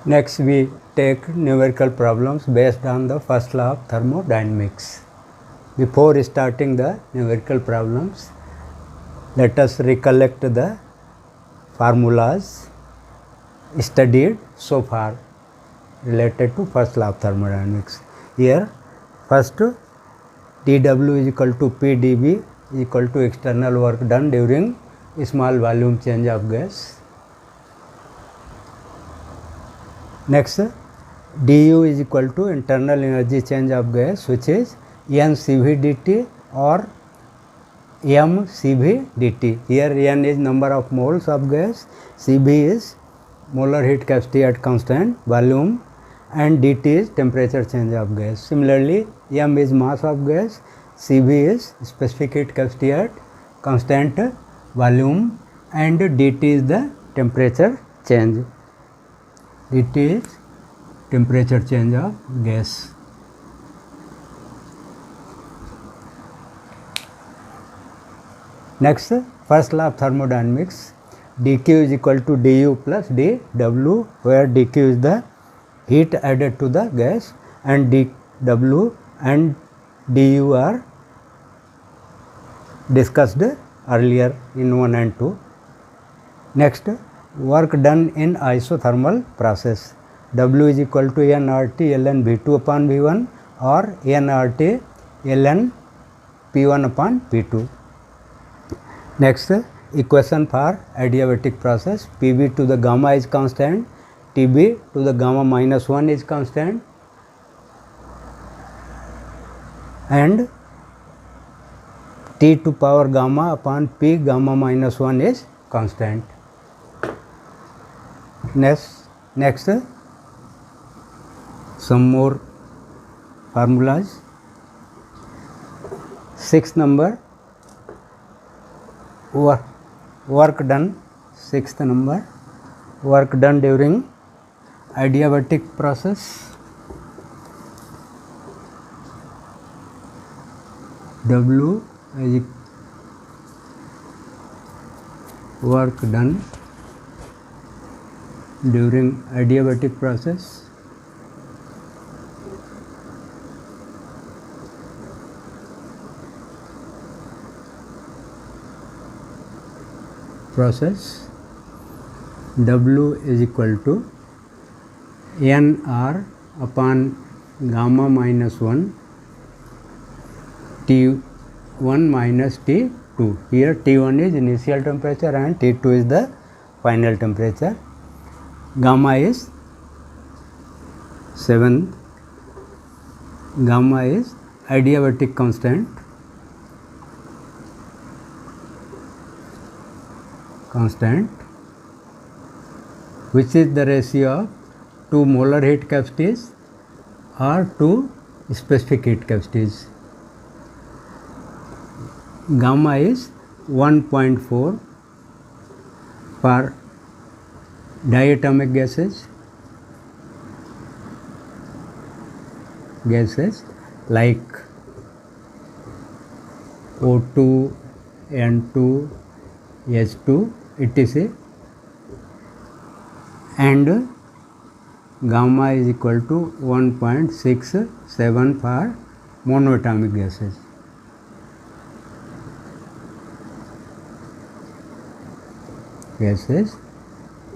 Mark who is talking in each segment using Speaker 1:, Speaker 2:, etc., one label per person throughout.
Speaker 1: Next we take numerical problems based on the first law of thermodynamics. Before starting the numerical problems, let us recollect the formulas studied so far related to first law of thermodynamics. Here first dW is equal to PdV is equal to external work done during small volume change of gas. Next du is equal to internal energy change of gas, which is NCV dt or mCV dt. Here n is number of moles of gas, Cv is molar heat capacity at constant volume, and dt is temperature change of gas. Similarly, m is mass of gas, Cv is specific heat capacity at constant volume, and dt is the temperature change. Dt is temperature change of gas. Next, first law of thermodynamics, dq is equal to du plus dw, where dq is the heat added to the gas and dw and du are discussed earlier in 1 and 2. Next, work done in isothermal process. W is equal to nRT ln V2 upon V1 or nRT ln P1 upon P2. Next, equation for adiabatic process. Pv to the gamma is constant, Tb to the gamma minus 1 is constant, and T to power gamma upon P gamma minus 1 is constant. Next, some more formulas. 6th number, work done. 6th number, work done during adiabatic process. W is work done during adiabatic process. W is equal to nR upon gamma minus 1 T1 minus T2. Here T1 is initial temperature and T2 is the final temperature. Gamma is 7. Gamma is adiabatic constant. Which is the ratio of 2 molar heat capacities or 2 specific heat capacities. Gamma is 1.4 for diatomic gases like O2, N2, H2, etc. And gamma is equal to 1.67 for monoatomic gases.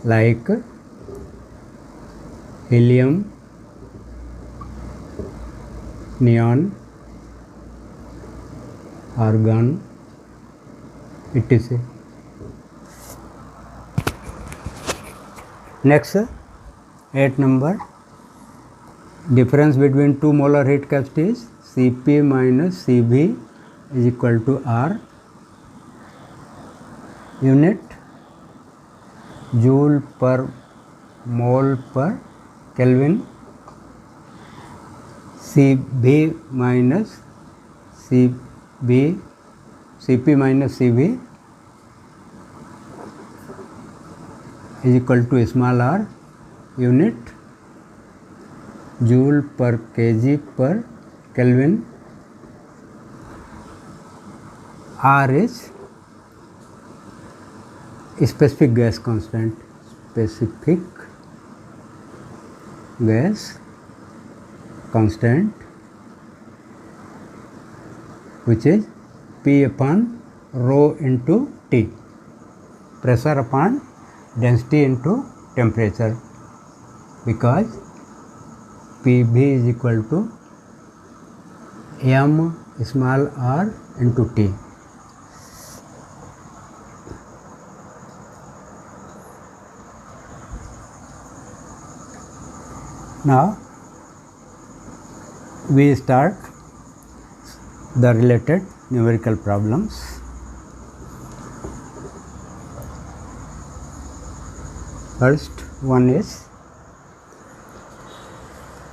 Speaker 1: Like helium, neon, argon, etc. Next, 8th number, difference between two molar heat capacities, Cp minus Cv is equal to R. Unit joule per mole per Kelvin. Cp minus Cv is equal to small r. Unit joule per kg per Kelvin. R is specific gas constant. gas constant, which is P upon rho into T, pressure upon density into temperature, because Pv is equal to m small r into T. Now we start the related numerical problems. First one is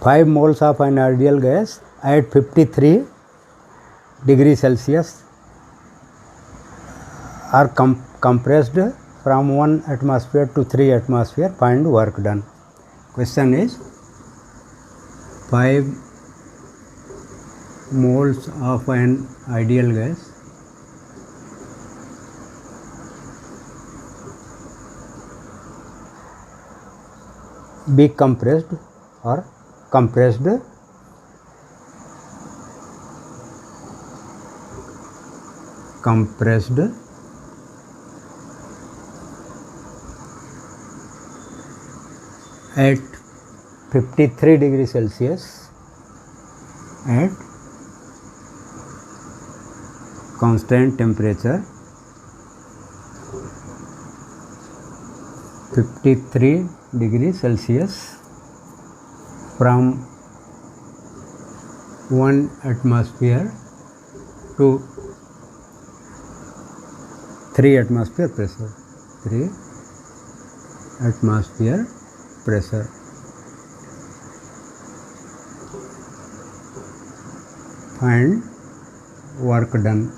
Speaker 1: 5 moles of an ideal gas at 53 degrees Celsius are compressed from 1 atmosphere to 3 atmosphere. Find work done. Question is 5 moles of an ideal gas be compressed or compressed at 53 degrees Celsius at constant temperature, 53 degrees Celsius, from 1 atmosphere to 3 atmosphere pressure. 3 atmosphere pressure. Find work done.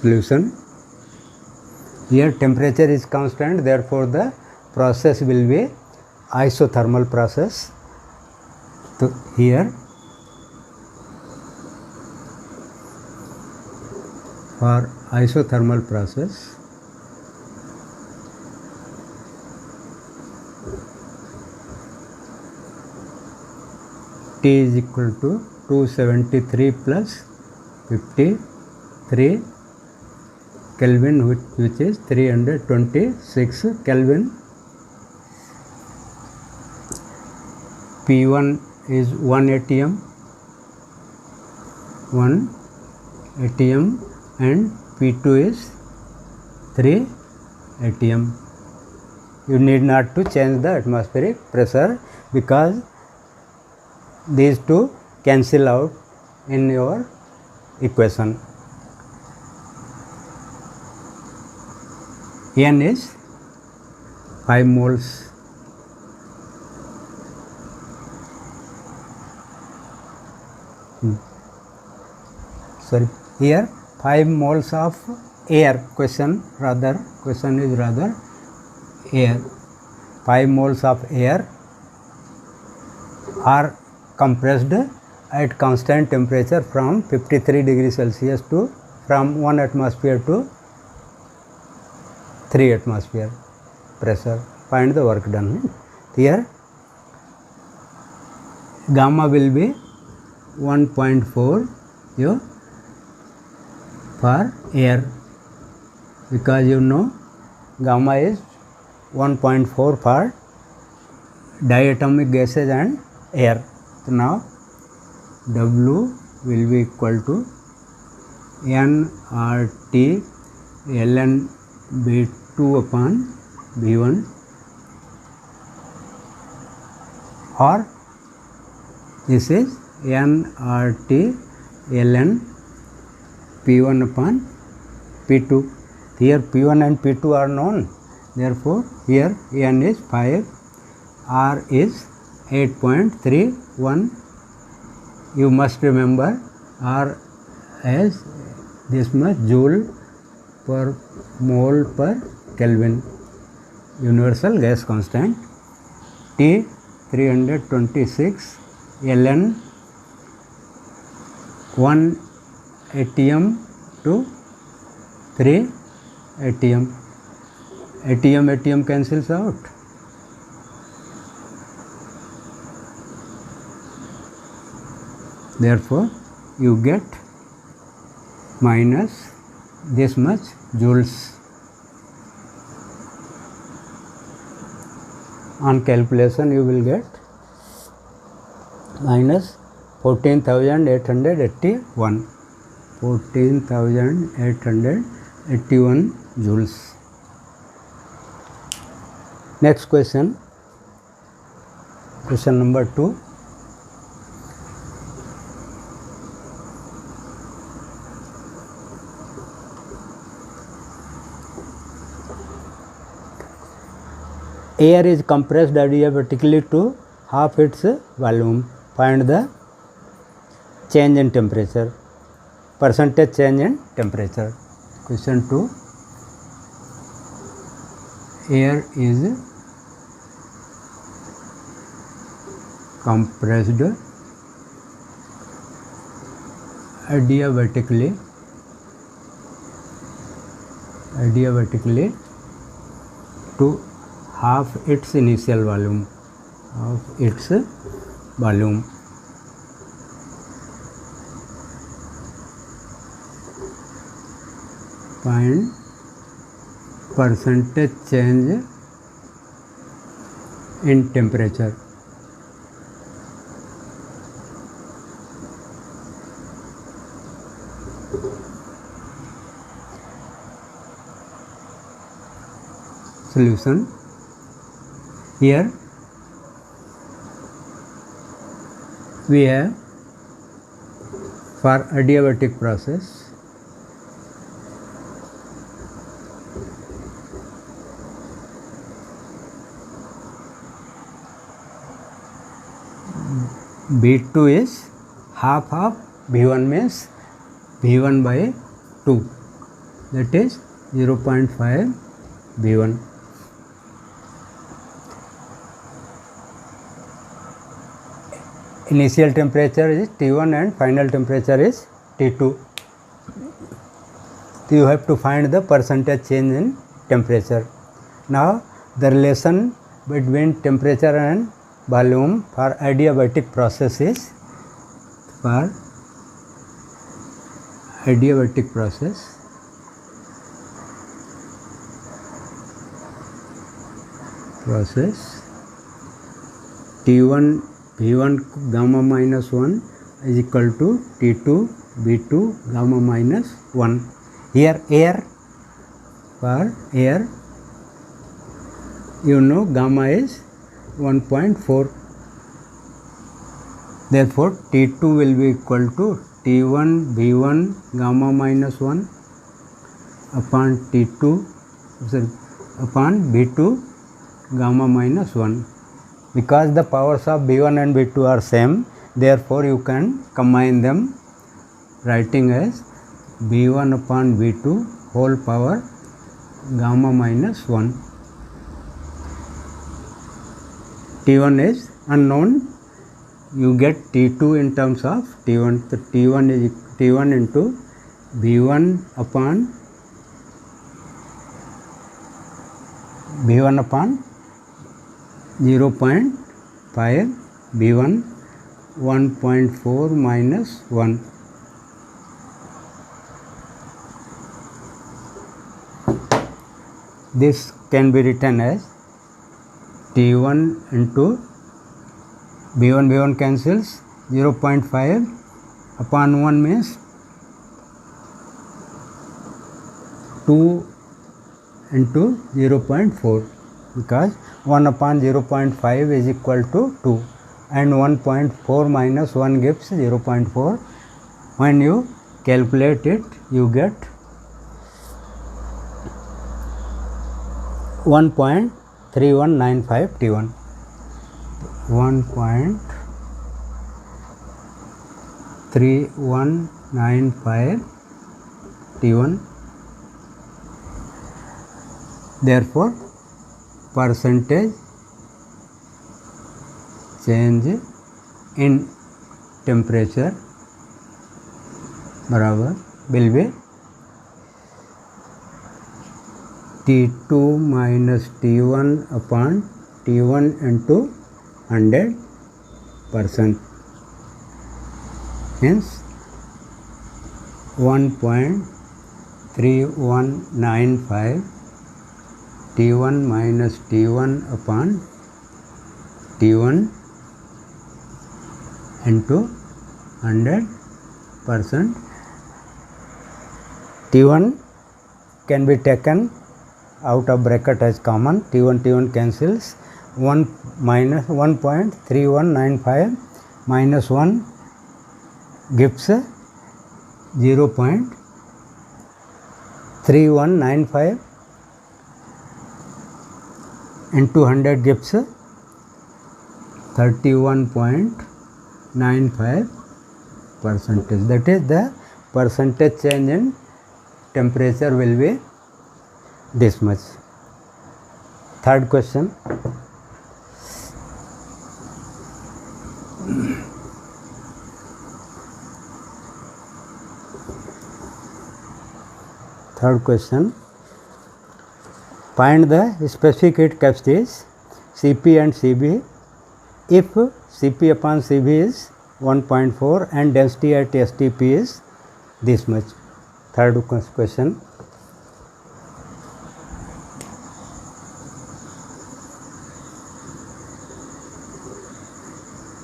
Speaker 1: Solution. Here temperature is constant, therefore the process will be isothermal process. So here for isothermal process, T is equal to 273 plus 53 Kelvin, which is 326 Kelvin. P1 is 1 atm, and P2 is 3 atm. You need not to change the atmospheric pressure because these two cancel out in your equation. N is 5 moles. Sorry, here 5 moles of air. Question is rather air. 5 moles of air are compressed at constant temperature from 53 degrees Celsius to from 1 atmosphere to 3 atmosphere pressure. Find the work done. Here gamma will be 1.4 for air, because you know gamma is 1.4 for diatomic gases and air. So now W will be equal to nRT ln V2 upon V1, or this is nRT ln P1 upon P2. Here P1 and P2 are known, therefore here N is 5, R is 8.31. You must remember R as this much joule per mole per Kelvin. Universal gas constant. T 326 ln 1 atm to 3 atm. ATM cancels out. Therefore, you get minus this much joules. On calculation, you will get minus 14,881. 14,881 joules. Next question, question number 2. Air is compressed adiabatically to half its volume. Find the change in temperature, percentage change in temperature. Question 2. Air is compressed adiabatically to half its initial volume, Find percentage change in temperature. Solution. Here we have for adiabatic process V2 is half of V1, means V1 by 2, that is 0.5 V1. Initial temperature is T1 and final temperature is T2. So you have to find the percentage change in temperature. Now the relation between temperature and volume for adiabatic process is, for adiabatic process T1 V1 gamma minus 1 is equal to T2 V2 gamma minus 1. Here air, for air you know gamma is 1.4. Therefore, T2 will be equal to T1 V1 gamma minus 1 upon T2 upon V2 gamma minus 1. Because the powers of V1 and V2 are same, therefore you can combine them, writing as V1 upon V2 whole power gamma minus 1. T1 is unknown, you get T2 in terms of T1. So T1 is T1 into V1 upon 0.5 V1 1.4 minus 1. This can be written as T1 into V1 cancels, 0.5 upon 1 means 2 into 0.4, because 1 upon 0.5 is equal to 2 and 1.4 minus 1 gives 0.4. When you calculate it, you get 1.3195 T1. 1.3195 T1. Therefore, percentage change in temperature बराबर will be T2 minus T1 upon T1 into 100%, hence 1.3195 T1 minus T1 upon T1 into 100%. T1 can be taken out of bracket as common. T1 cancels. 1 minus 1.3195 minus 1 gives 0.3195 into 100 gives 31.95%. That is the percentage change in temperature will be this much. Third question. Third question. Find the specific heat capacities Cp and Cv if Cp upon Cv is 1.4 and density at STP is this much. Third question.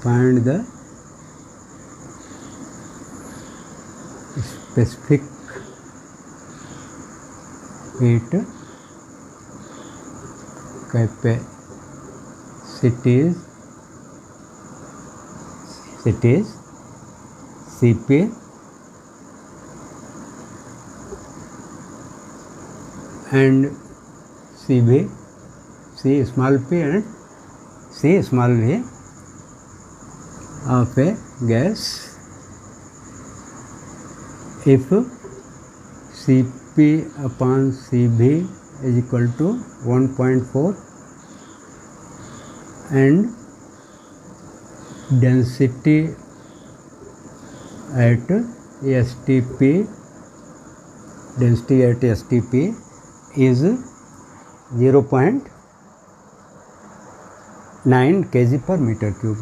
Speaker 1: Find the specific heat capacities Cp and Cv, C small p and C small v of a gas if Cp upon Cv is equal to 1.4 and density at STP is 0.9 kg per meter cube.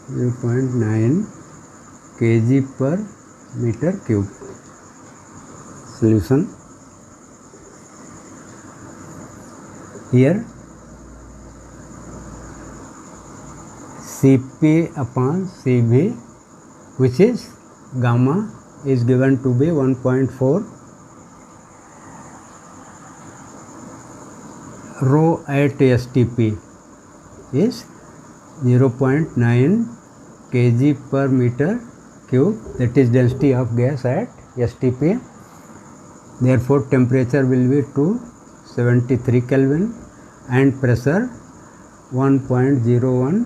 Speaker 1: 0.9 kg per meter cube. Solution. Here Cp upon Cv, which is gamma, is given to be 1.4. Rho at STP is 0.9 kg per meter cube, that is density of gas at STP. Therefore, temperature will be 273 Kelvin and pressure 1.01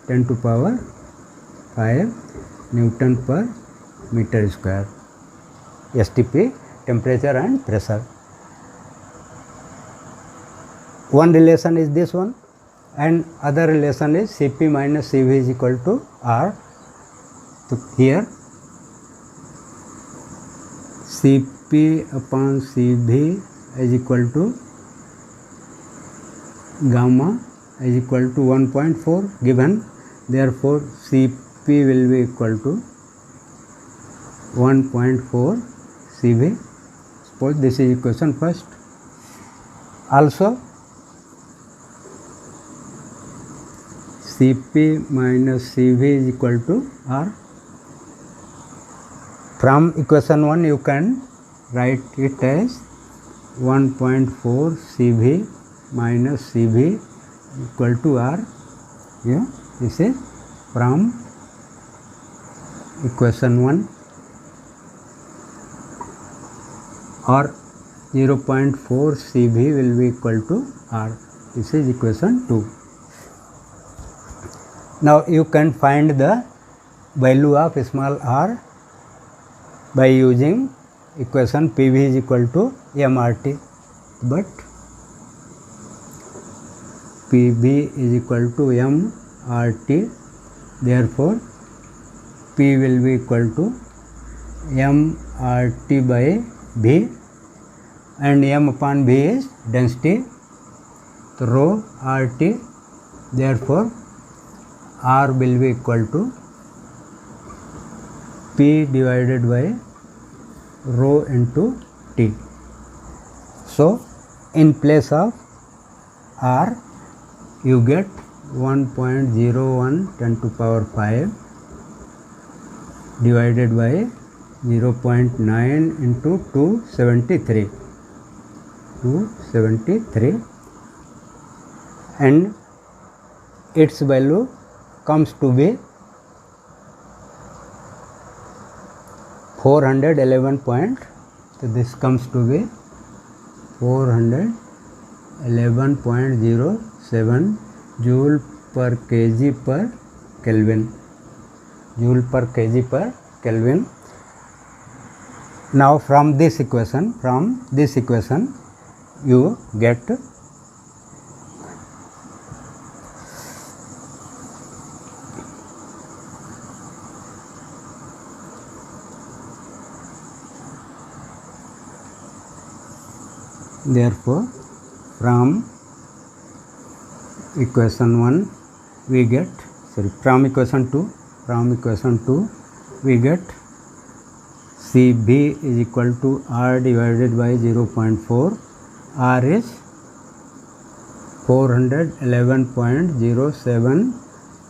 Speaker 1: 10 to power 5 Newton per meter square. STP, temperature and pressure. One relation is this one and other relation is Cp minus Cv is equal to R. So here Cp upon Cv is equal to gamma is equal to 1.4 given. Therefore, Cp will be equal to 1.4 Cv. Suppose this is equation first. Also, Cp minus Cv is equal to R. From equation 1 you can write it as 1.4 Cv minus Cv equal to R. Yeah, this is from equation 1, or 0.4 Cv will be equal to R. This is equation 2. Now you can find the value of small r by using equation PV is equal to mRT, but PV is equal to mRT. Therefore, P will be equal to mRT by V. and m upon v is density, so rho RT, therefore R will be equal to P divided by rho into T. So in place of R you get 1.01 10 to power 5 divided by 0.9 into 273 and its value comes to be 411 point, so this comes to be 411.07 joule per kg per Kelvin, joule per kg per Kelvin. Now from this equation you get therefore from equation 1 we get from equation 2 we get Cb is equal to R divided by 0.4, R is 411.07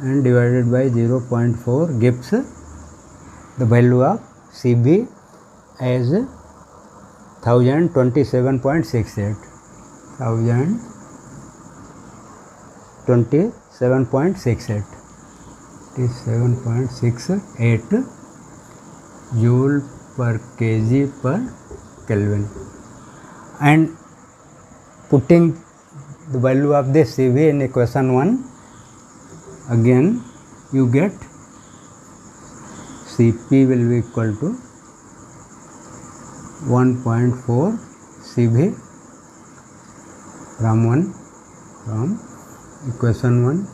Speaker 1: and divided by 0.4 gives the value of Cb as 1027.68, 1027.68 joule per kg per Kelvin, and putting the value of this Cv in equation 1, again you get Cp will be equal to 1.4 Cv from equation 1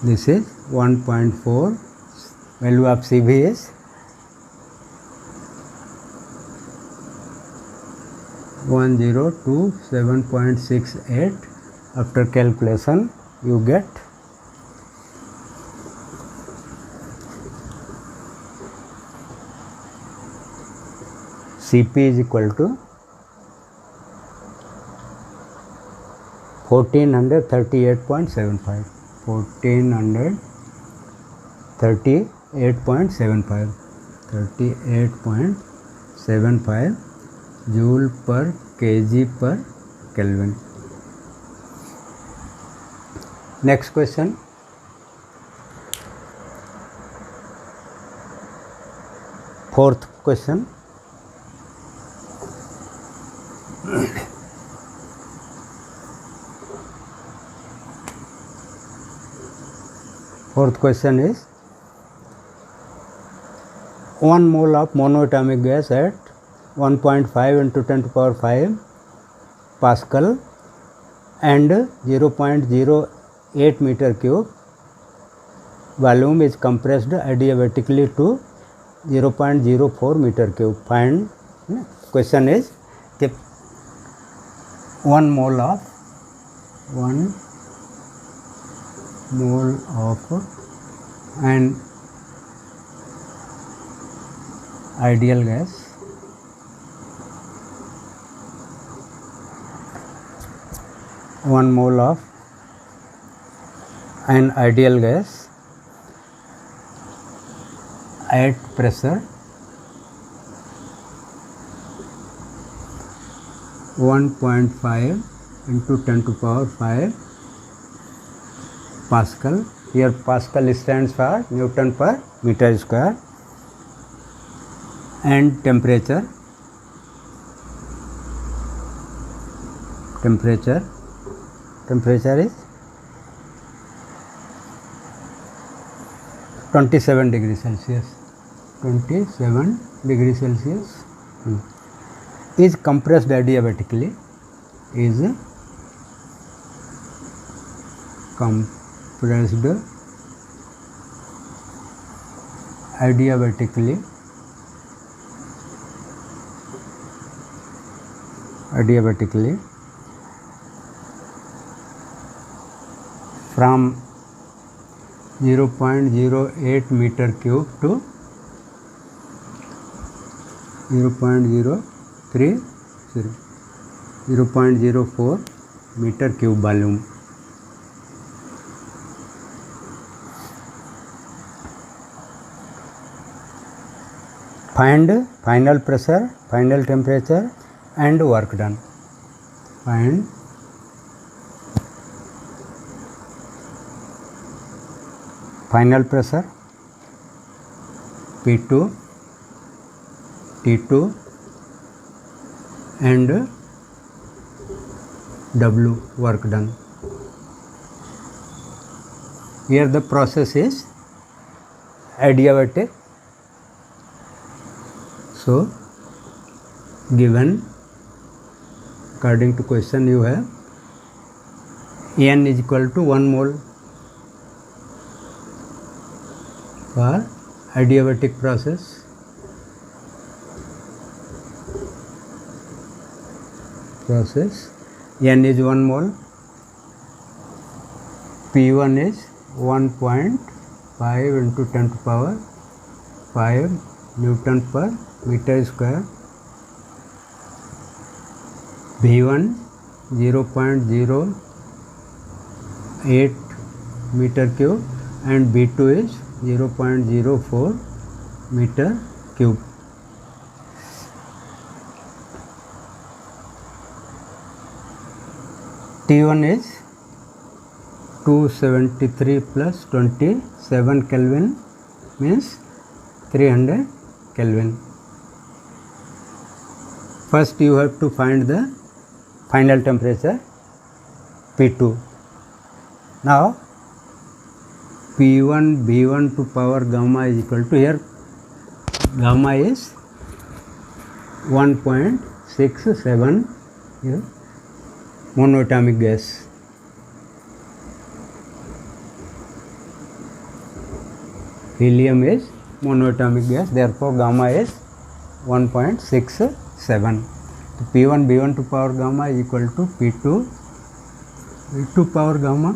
Speaker 1: this is 1.4, value of Cv is 1027.68. After calculation you get Cp is equal to 1438.75, 38.75 joule per kg per Kelvin. Next question. Fourth question. Fourth question is 1 mole of monoatomic gas at 1.5 into 10 to power 5 Pascal and 0.08 meter cube volume is compressed adiabatically to 0.04 meter cube. Find. Question is 1 mole of an ideal gas at pressure 1.5 into 10 to power 5 Pascal. Here Pascal stands for Newton per meter square, and temperature is 27 degrees Celsius. Is compressed adiabatically. adiabatically from 0.08 meter cube to 0.04 meter cube volume. Find final pressure, final temperature and work done. Find final pressure P2, T2 and W, work done. Here the process is adiabatic. So given according to question you have N is equal to 1 mole for adiabatic process. N is 1 mole, P1 is 1.5 into 10 to power 5 Newton per meter square, V1 0.08 meter cube and V2 is 0.04 meter cube. T1 is 273 plus 27 Kelvin means 300 Kelvin. First you have to find the final temperature P2. Now P1 B1 to power gamma is equal to, here gamma is 1.67 here monoatomic gas. Helium is monoatomic gas, therefore gamma is 1.67. So P1 B1 to power gamma is equal to P2 to power gamma.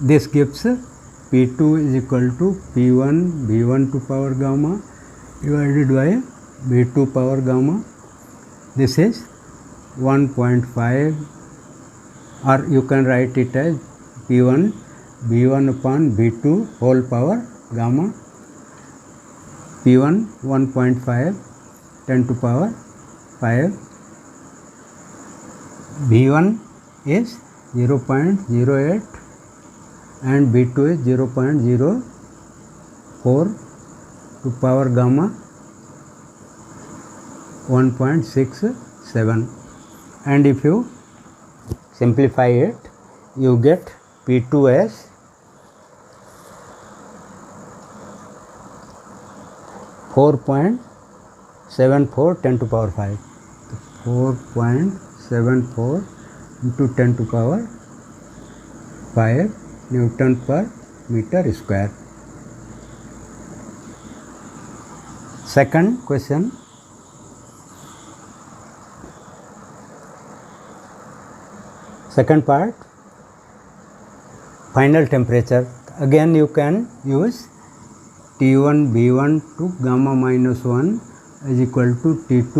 Speaker 1: This gives P2 is equal to P1 B1 to power gamma divided by B2 power gamma. This is 1.5, or you can write it as P1 B1 upon B2 whole power gamma. P1 1.5 10 to power 5, B1 is 0.08 and B2 is 0.04 to power gamma 1.67, and if you simplify it you get P2 as 4.74 10 to power 5. 4.74 into 10 to power 5 Newton per meter square. Second question. Second part, final temperature. Again you can use T1 B1 to gamma minus 1 is equal to T2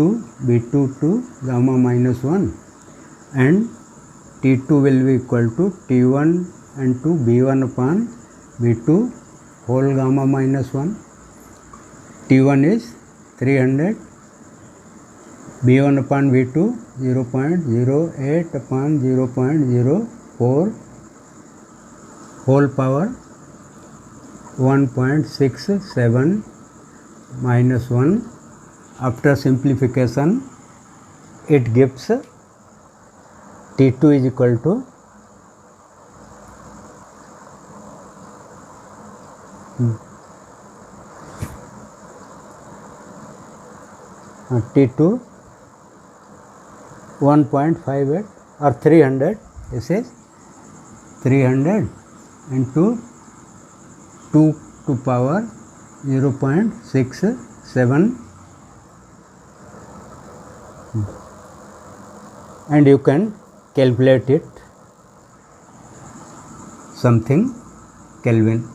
Speaker 1: B2 to gamma minus 1, and T2 will be equal to T1 and 2 B1 upon B2 whole gamma minus 1. T1 is 300, B1 upon B2 0.08 upon 0.04 whole power 1.67 minus 1. After simplification it gives T2 is equal to T2 1.58 or 300. This is 300 into 2 to power 0.67 and you can calculate it something Kelvin.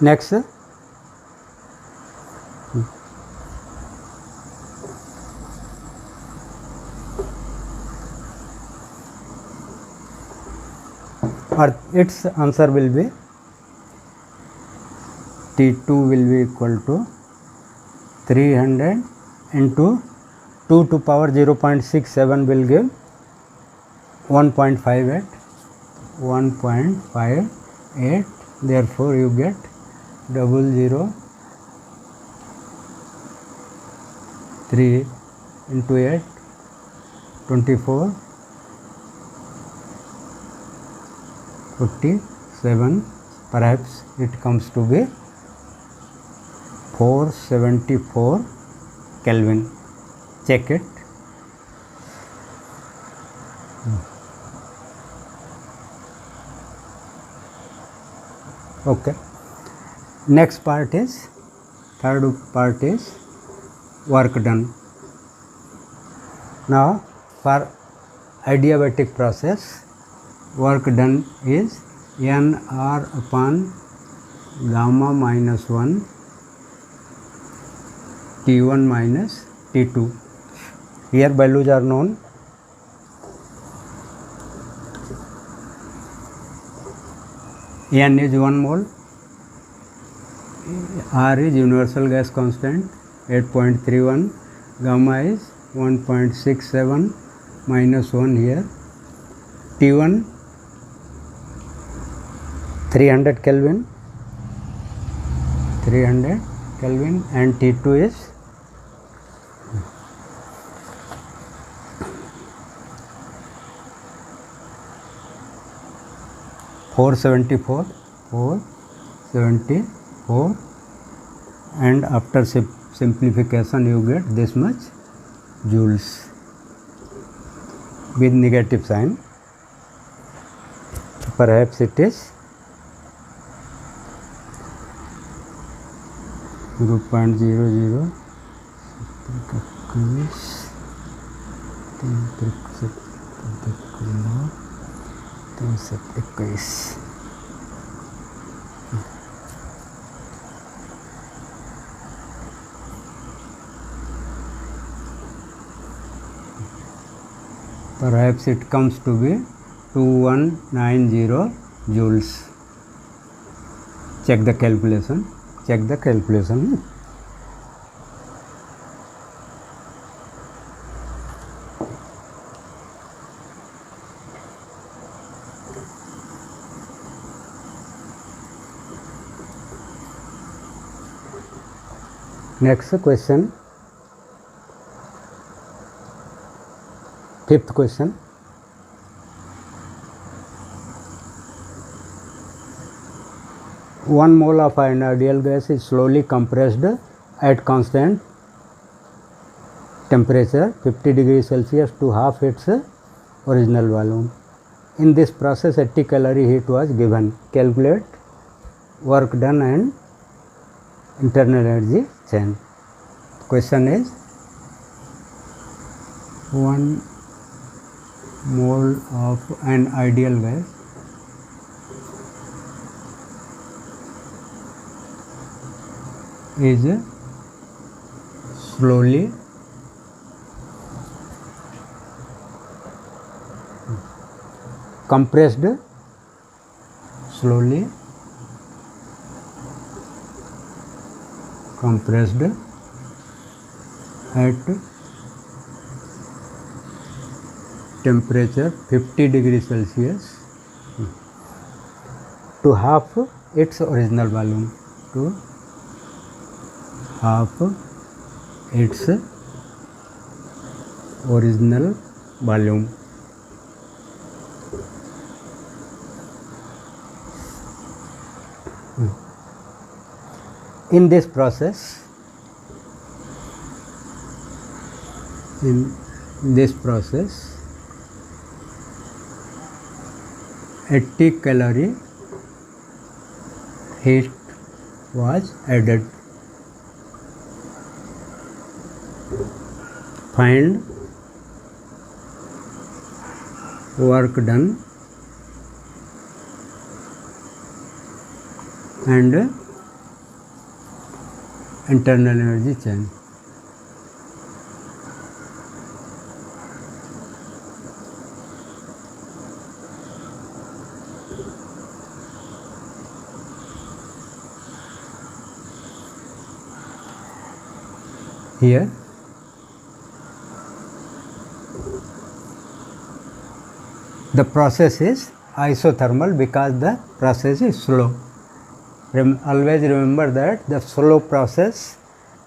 Speaker 1: Next, or its answer will be T2 will be equal to 300 into 2 to power 0.67 will give 1.58. Therefore, you get 003 into 8, 24, 47. Perhaps it comes to be 474 Kelvin. Check it. Okay. Next part is, third part is work done. Now, for adiabatic process, work done is nR upon gamma minus 1 T1 minus T2. Here values are known. N is 1 mole, R is universal gas constant 8.31, gamma is 1.67 minus 1 here, T1 300 Kelvin and T2 is 474, and after simplification you get this much joules with negative sign. Perhaps it is 0.00 Perhaps it comes to be 2190 joules. Check the calculation. Next question, fifth question. One mole of an ideal gas is slowly compressed at constant temperature 50 degrees Celsius to half its original volume. In this process 80 calorie heat was given. Calculate work done and internal energy change. Question is, 1 mole of an ideal gas is slowly compressed at temperature 50 degrees Celsius to half its original volume, In this process, 80 calorie heat was added. Find work done and internal energy change. Here the process is isothermal because the process is slow. Always remember that the slow process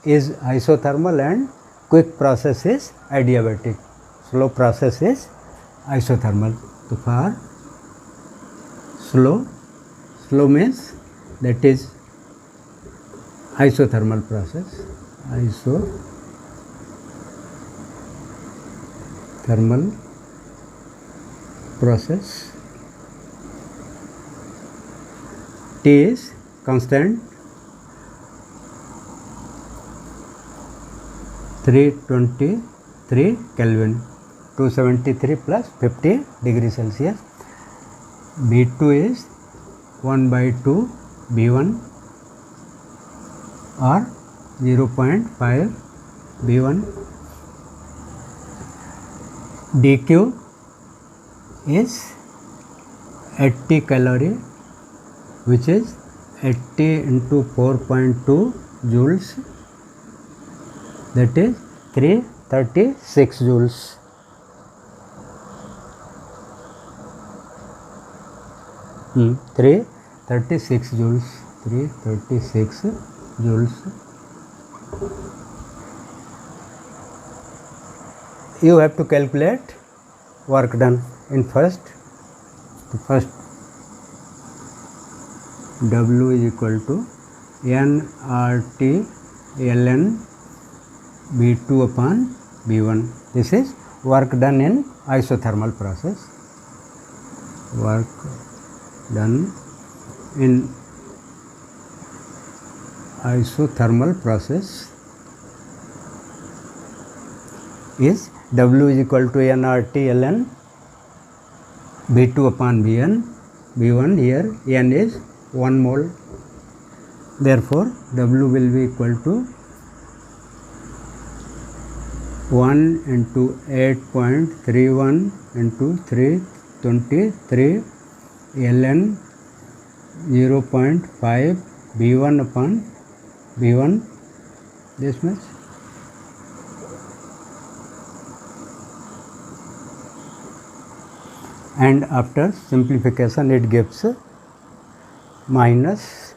Speaker 1: is isothermal and quick process is adiabatic. Slow process is isothermal. So for slow means that is isothermal process. Isothermal process. T is constant, 323 Kelvin, 273 plus 50 degrees Celsius. B2 is 1 by 2 B1 or 0.5 B1. dQ is 80 calorie, which is 80 into 4.2 joules, that is 336 joules. Hmm, 336 joules. 336 joules. You have to calculate work done in first. W is equal to nRT ln B2 upon B1. This is work done in isothermal process. Work done in isothermal process is W is equal to nRT ln B2 upon B1. Here N is 1 mole. Therefore, W will be equal to 1 into 8.31 into 323 ln 0.5 B1 upon B1, this much. And after simplification it gives minus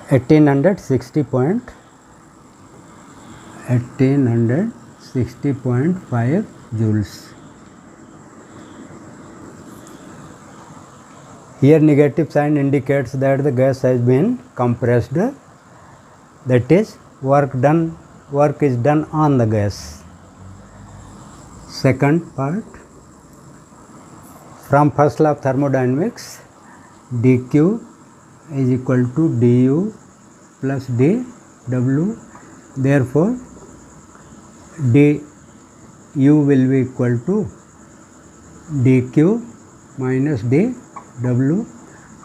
Speaker 1: 1860.5 joules. Here negative sign indicates that the gas has been compressed, that is work is done on the gas. Second part, from first law of thermodynamics, dq is equal to du plus dw. Therefore, du will be equal to dq minus dw.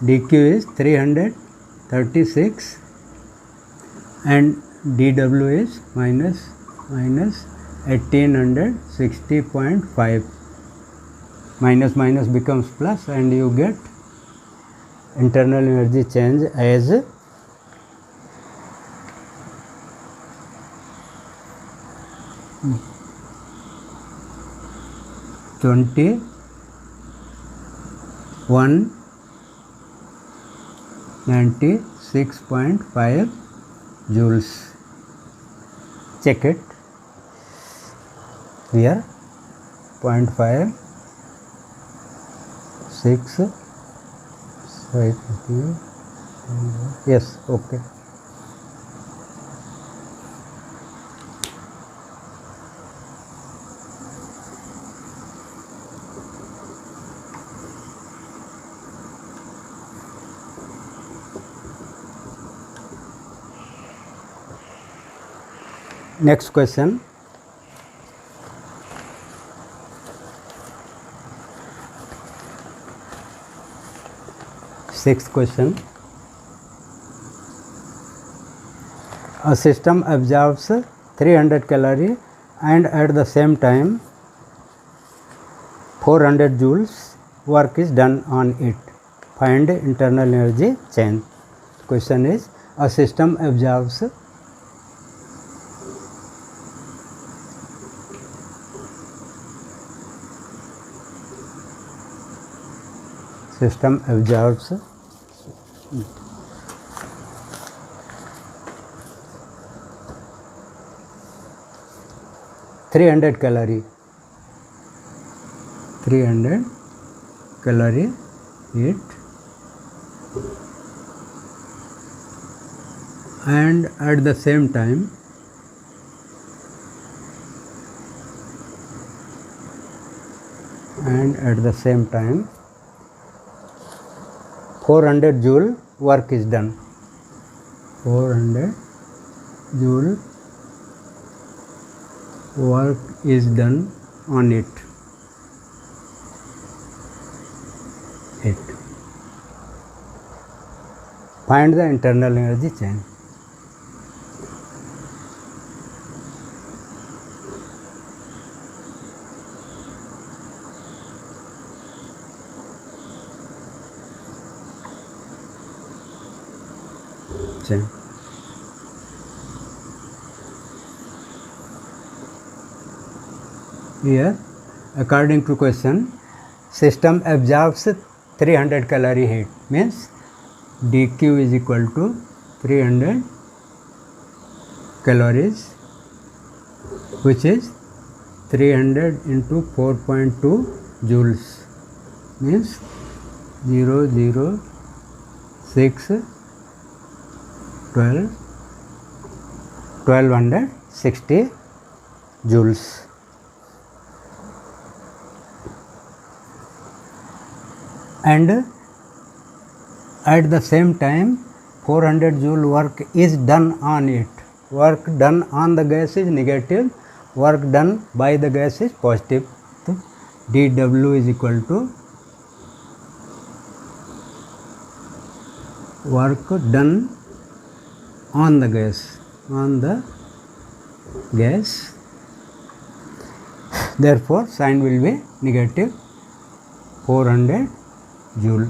Speaker 1: dq is 336 and dw is minus 1860.5. Minus becomes plus and you get internal energy change as 2196.5 joules. Check it here, 0.5 6 yes, okay. Next question. Sixth question. A system absorbs 300 calorie and at the same time 400 joules work is done on it. Find internal energy change. Question is, a system absorbs system absorbs 300 calorie heat and at the same time 400 joule work is done. 400 joule work is done on it. Find the internal energy change. Here, according to question, system absorbs 300 calorie heat, means dq is equal to 300 calories, which is 300 into 4.2 joules, means 1260 joules. And at the same time 400 joule work is done on it. Work done on the gas is negative, work done by the gas is positive. So dW is equal to work done on the gas, therefore sign will be negative 400 joule.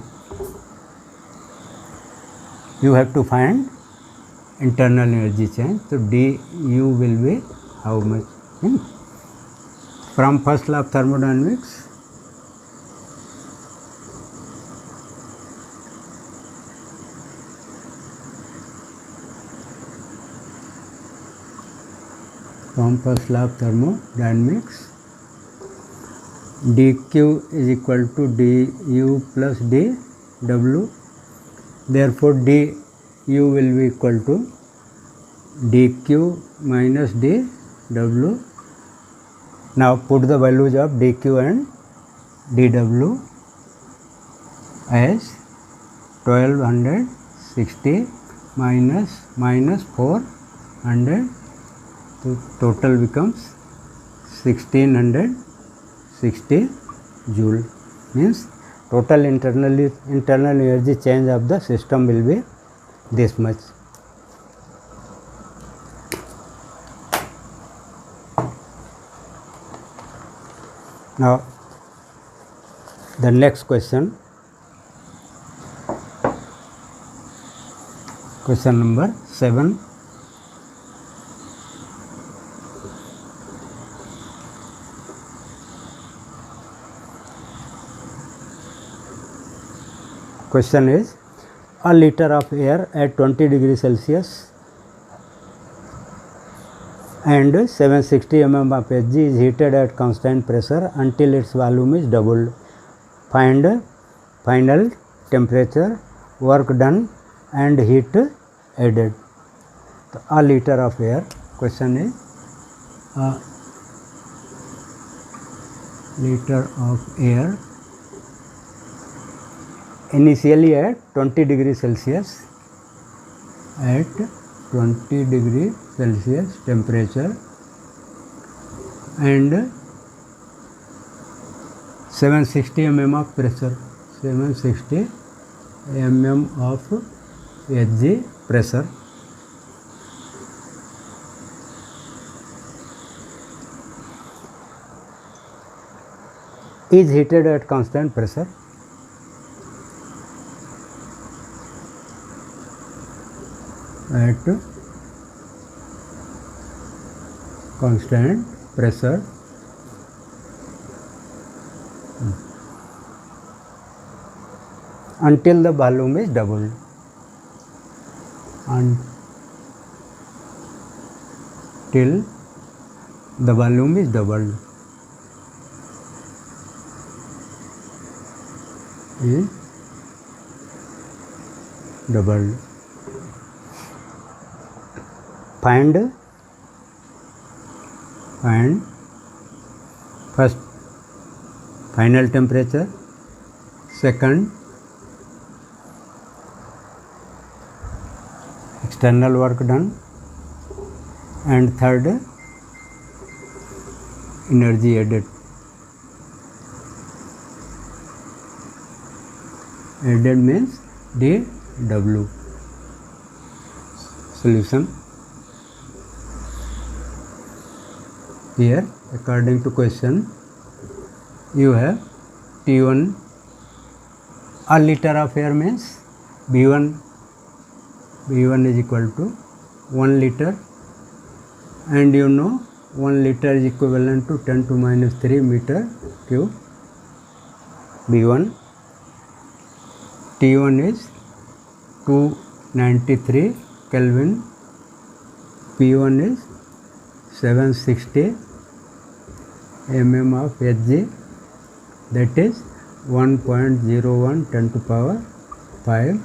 Speaker 1: You have to find internal energy change. So du will be how much? From first law of thermodynamics, dq is equal to du plus dw. Therefore du will be equal to dq minus dw. Now put the values of dq and dw as 1260 minus 400. So total becomes 1660 joule, means total internal energy change of the system will be this much. Now the next question, question number 7. Question is, a liter of air at 20 degrees Celsius and 760 mm of Hg is heated at constant pressure until its volume is doubled. Find final temperature, work done and heat added. So, a liter of air, question is, a liter of air initially at 20 degrees Celsius, Celsius temperature and 760 mm of pressure. 760 mm of Hg pressure. Is heated at constant pressure. At constant pressure until the volume is doubled. Until the volume is doubled. Is doubled. Find first final temperature, second external work done, and third energy added. Added means dW. Solution. Here, according to question, you have T1, a liter of air means B1 is equal to 1 liter, and you know 1 liter is equivalent to 10 to minus 3 meter cube. B1, T1 is 293 Kelvin, P1 is 760 mm of Hg, that is 1.01 10 to power 5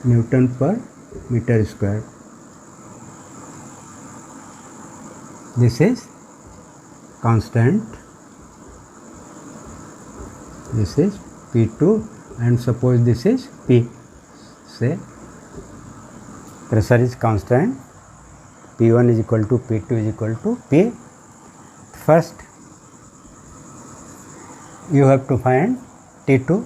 Speaker 1: Newton per meter square. This is constant. This is P2, and suppose this is P. Say pressure is constant. P1 is equal to P2 is equal to P. First, you have to find T2.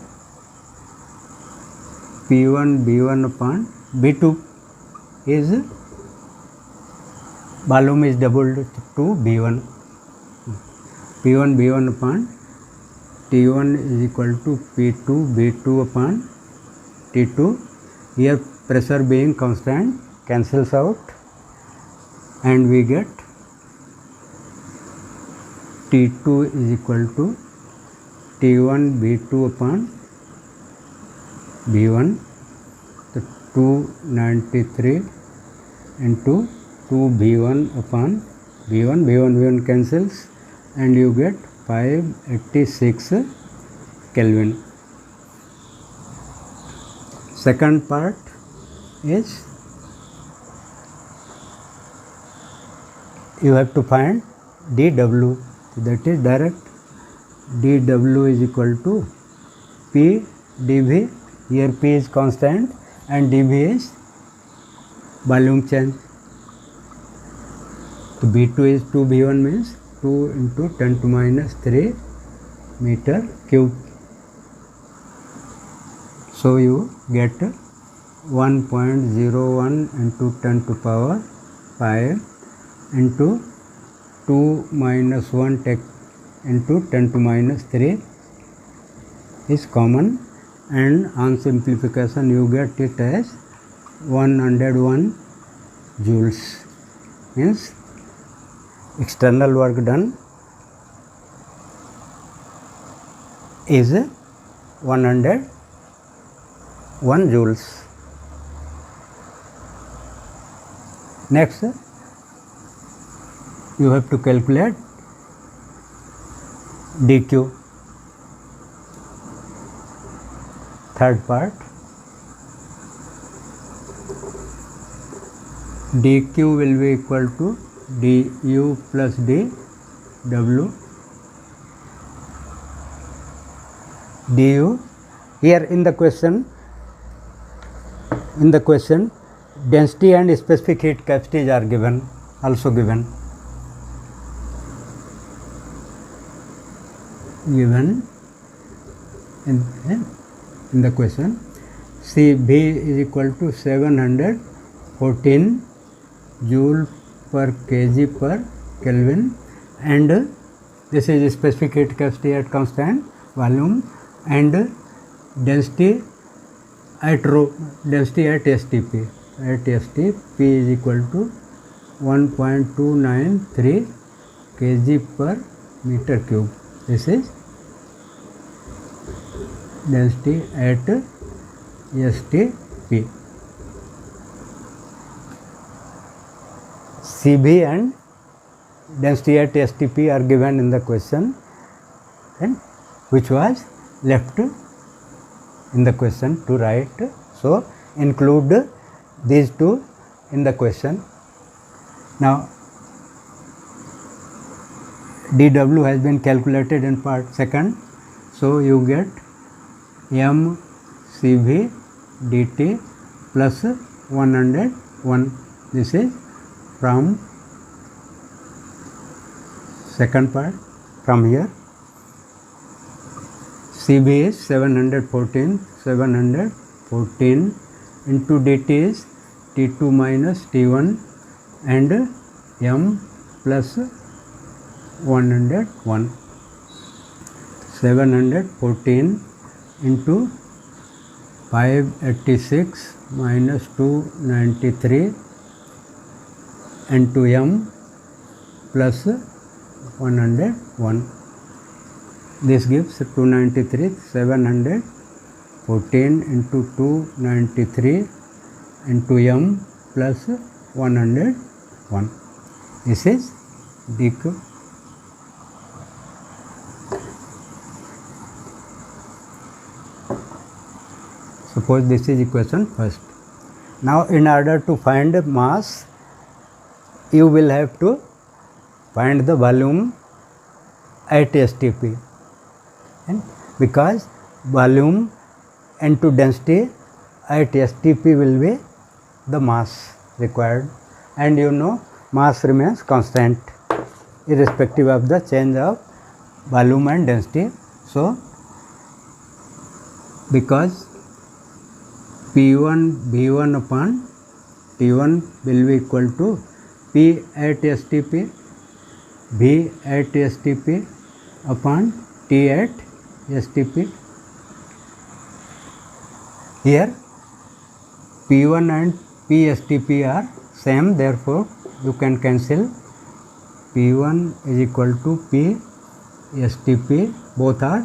Speaker 1: P1 B1 upon B2 is volume is doubled to B1. P1 B1 upon T1 is equal to P2 B2 upon T2. Here pressure being constant cancels out, and we get T2 is equal to T1 B2 upon B1. So 293 into 2 B1 upon B1. B1 cancels, and you get 586 Kelvin. Second part is you have to find dW, that is direct. dW is equal to P dV. Here P is constant and dV is volume change. So B2 is 2 B1 means 2 into 10 to minus 3 meter cube. So you get 1.01 into 10 to power 5 into 2 minus 1 take into 10 to minus 3 is common, and on simplification you get it as 101 joules, means external work done is 101 joules. Next, you have to calculate dq. Third part, dq will be equal to du plus dw. Du, here in the question density and specific heat capacities are given, also given in the question. Cv is equal to 714 joule per kg per Kelvin, and this is specific heat capacity at constant volume, and density at density at STP. At STP is equal to 1.293 kg per meter cube. This is density at STP. Cv and density at STP are given in the question, and which was left in the question to write. So, include these two in the question. Now, dW has been calculated in part second. So, you get m Cv dt plus 101. This is from second part, from here. Cv is 714 into dt is T2 minus T1 and m plus 101. 714 into 586 minus 293 into m plus 101. This gives 293. 714 into 293 into m plus 101. This is dq. Suppose this is equation first. Now, in order to find mass, you will have to find the volume at STP, and because volume into density at STP will be the mass required, and you know mass remains constant irrespective of the change of volume and density. So, because P1 V1 upon T1 will be equal to P at STP, V at STP upon T at STP. Here P1 and PSTP are same, therefore you can cancel. P1 is equal to PSTP, both are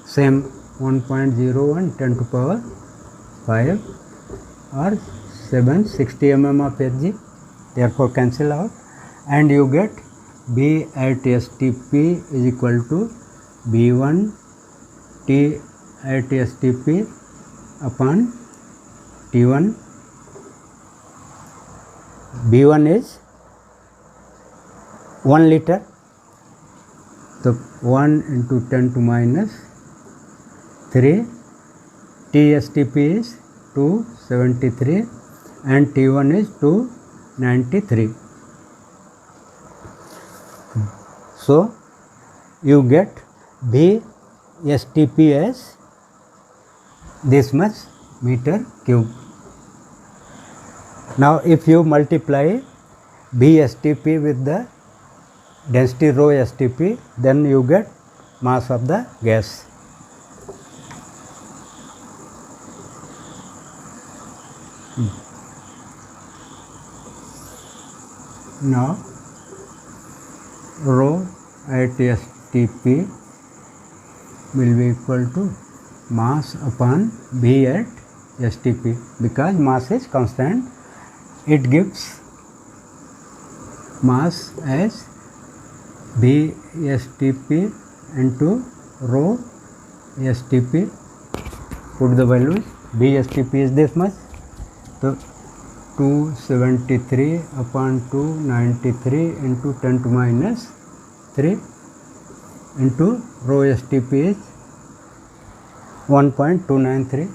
Speaker 1: same, 1.01 10 to power 5 or 760 mm of Hg, therefore cancel out, and you get B at STP is equal to B1 T at STP upon T1. B1 is 1 liter, so 1 into 10 to minus 3. TSTP is 273 and T1 is 293. So, you get VSTP as this much meter cube. Now, if you multiply VSTP with the density rho STP, then you get mass of the gas. Now, rho at STP will be equal to mass upon V at STP, because mass is constant. It gives mass as V STP into rho STP. Put the values. V STP is this much, so 273 upon 293 into 10 to minus 3 into rho STP is 1.293.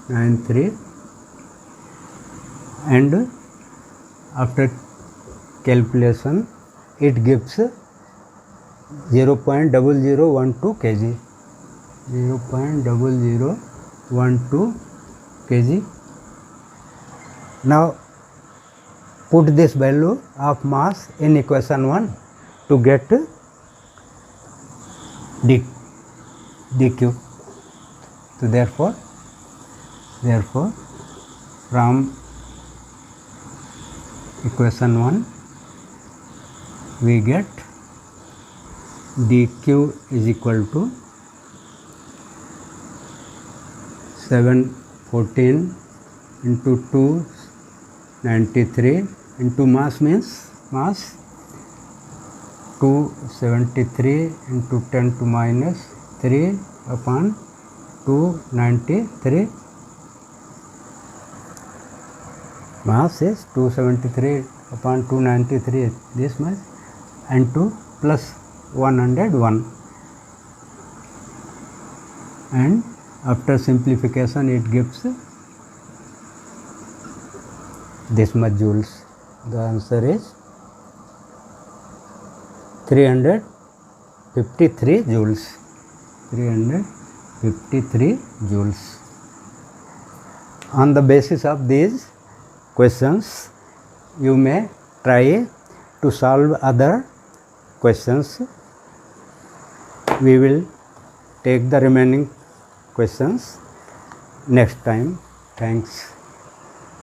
Speaker 1: 93, and after calculation it gives 0.0012 kg. 0.0012 kg. Now put this value of mass in equation 1 to get dq. So therefore from equation 1 we get dq is equal to 714 into 2 93 into mass means mass 273 into 10 to minus 3 upon 293. Mass is 273 upon 293, this much, and 2 plus 101, and after simplification it gives this much joules. The answer is 353 joules. 353 joules. On the basis of these questions, you may try to solve other questions. We will take the remaining questions next time. Thanks.